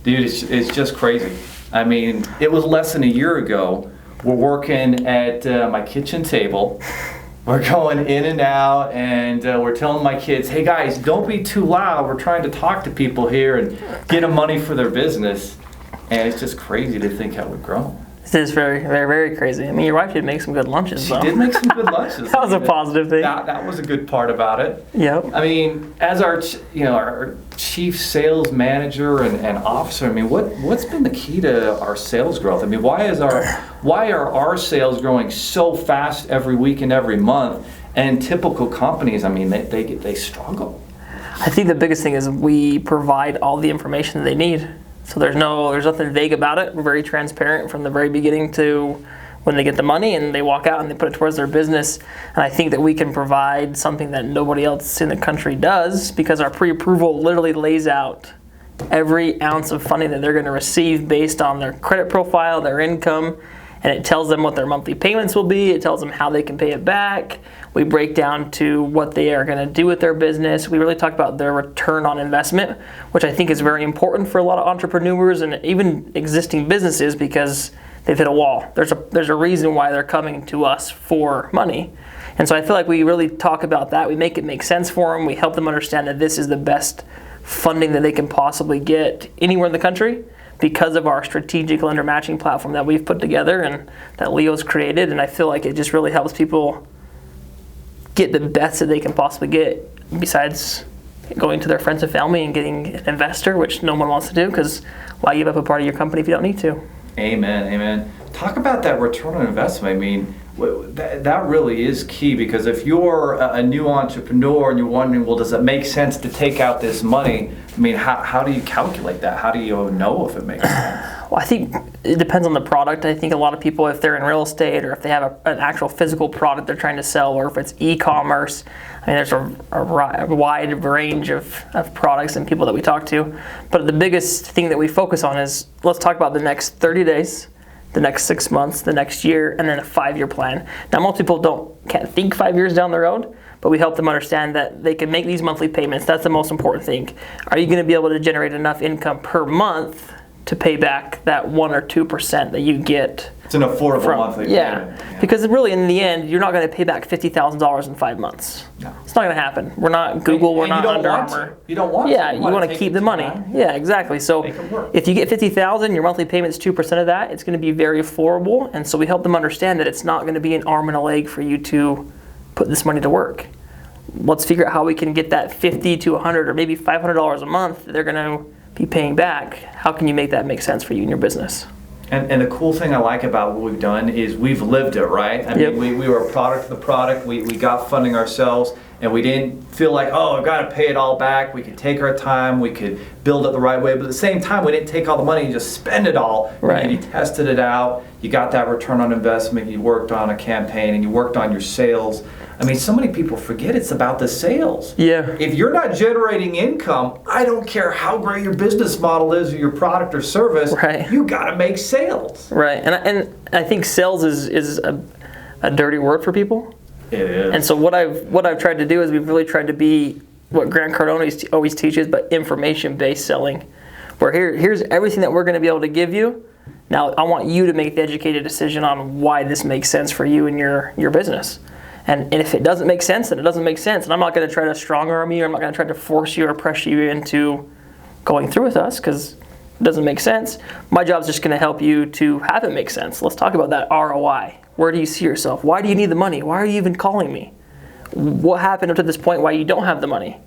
Dude, it's just crazy. I mean, it was less than a year ago. We're working at my kitchen table. We're going in and out, and we're telling my kids, hey guys, don't be too loud. We're trying to talk to people here and get them money for their business. And it's just crazy to think how we've grown. It is very, very, very crazy. I mean, your wife did make some good lunches, She did make some good lunches. That was a positive thing. That was a good part about it. Yep. I mean, as our chief sales manager and officer, I mean, what's been the key to our sales growth? I mean, why are our sales growing so fast every week and every month? And typical companies, I mean, they struggle. I think the biggest thing is we provide all the information that they need. So there's nothing vague about it. We're very transparent from the very beginning to when they get the money and they walk out and they put it towards their business. And I think that we can provide something that nobody else in the country does, because our pre-approval literally lays out every ounce of funding that they're going to receive based on their credit profile, their income, and it tells them what their monthly payments will be. It tells them how they can pay it back. We break down to what they are going to do with their business. We really talk about their return on investment, which I think is very important for a lot of entrepreneurs and even existing businesses, because they've hit a wall. There's a reason why they're coming to us for money. And so I feel like we really talk about that. We make it make sense for them. We help them understand that this is the best funding that they can possibly get anywhere in the country, because of our strategic lender matching platform that we've put together and that Leo's created. And I feel like it just really helps people get the best that they can possibly get, besides going to their friends and family and getting an investor, which no one wants to do, because why give up a part of your company if you don't need to? Amen. Talk about that return on investment. I mean, that really is key, because if you're a new entrepreneur and you're wondering, well, does it make sense to take out this money? I mean, how do you calculate that? How do you know if it makes sense? Well, I think it depends on the product. I think a lot of people, if they're in real estate or if they have an actual physical product they're trying to sell, or if it's e-commerce, I mean, there's a wide range of products and people that we talk to. But the biggest thing that we focus on is, let's talk about the next 30 days, the next 6 months, the next year, and then a 5-year plan. Now, most people can't think 5 years down the road, but we help them understand that they can make these monthly payments. That's the most important thing. Are you going to be able to generate enough income per month to pay back that 1 or 2% that you get? It's an affordable monthly payment. Yeah, because really in the end, you're not going to pay back $50,000 in 5 months. No. It's not going to happen. We're not Google, we're not Under Armour. You don't want to. Yeah, you want to keep the money. Yeah, exactly. So if you get $50,000, your monthly payment's 2% of that, it's going to be very affordable. And so we help them understand that it's not going to be an arm and a leg for you to put this money to work. Let's figure out how we can get that $50 to $100 or maybe $500 a month they're going to be paying back. How can you make that make sense for you and your business? And the cool thing I like about what we've done is we've lived it, right? I mean, we were a product of the product. We got funding ourselves, and we didn't feel like, oh, I've got to pay it all back. We could take our time. We could build it the right way. But at the same time, we didn't take all the money and just spend it all. Right. You tested it out. You got that return on investment. You worked on a campaign, and you worked on your sales. I mean, so many people forget it's about the sales. Yeah. If you're not generating income, I don't care how great your business model is or your product or service, right. You got to make sales. Right, and I think sales is a dirty word for people. It is. And so what I've tried to do is we've really tried to be what Grant Cardone always teaches, but information-based selling. Where here's everything that we're going to be able to give you. Now I want you to make the educated decision on why this makes sense for you and your business. And if it doesn't make sense, then it doesn't make sense. And I'm not going to try to strong arm you. I'm not going to try to force you or pressure you into going through with us, because it doesn't make sense. My job is just going to help you to have it make sense. Let's talk about that ROI. Where do you see yourself? Why do you need the money? Why are you even calling me? What happened up to this point why you don't have the money?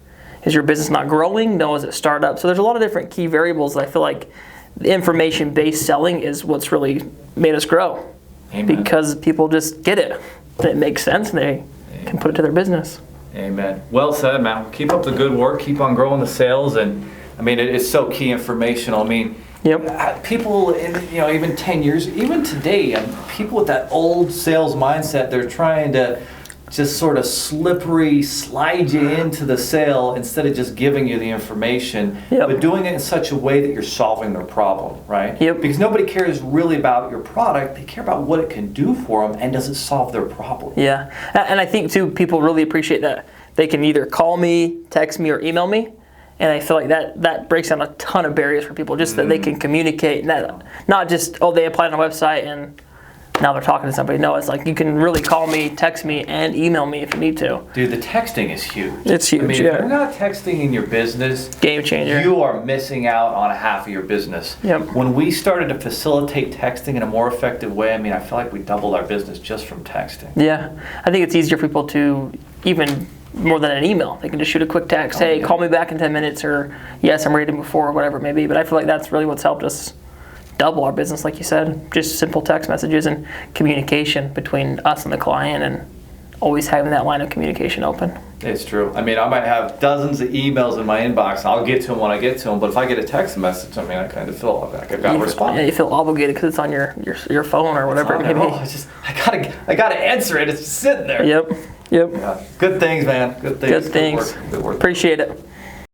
Is your business not growing? No, is it startup? So there's a lot of different key variables that I feel like the information-based selling is what's really made us grow. Amen. Because people just get it. It makes sense, and they can put it to their business. Amen. Well said, man. Keep up the good work. Keep on growing the sales, and I mean, it's so key informational. I mean, people in even 10 years, even today, people with that old sales mindset, they're trying to just sort of slippery slide you into the sale instead of just giving you the information, but doing it in such a way that you're solving their problem, right? Because nobody cares really about your product. They care about what it can do for them, and does it solve their problem. Yeah, and I think too, people really appreciate that they can either call me, text me, or email me, And I feel like that breaks down a ton of barriers for people, just that they can communicate, and that not just, oh, they applied on a website and now they're talking to somebody. No, it's like you can really call me, text me, and email me if you need to. Dude, the texting is huge. It's huge, I mean, yeah. if you're not texting in your business, Game changer. you are missing out on half of your business. Yep. When we started to facilitate texting in a more effective way, I mean, I feel like we doubled our business just from texting. Yeah, I think it's easier for people to, even more than an email, they can just shoot a quick text, hey, call me back in 10 minutes, or yes, I'm ready to move forward, whatever it may be. But I feel like that's really what's helped us double our business, like you said. Just simple text messages and communication between us and the client, and always having that line of communication open. It's true. I mean, I might have dozens of emails in my inbox, and I'll get to them when I get to them. But if I get a text message, I mean, I kind of feel like I've got to respond. Yeah, you feel obligated because it's on your phone or whatever it may be. I gotta answer it. It's just sitting there. Yep. Yeah. Good things, man. Good things. Good things. Good work. Appreciate it.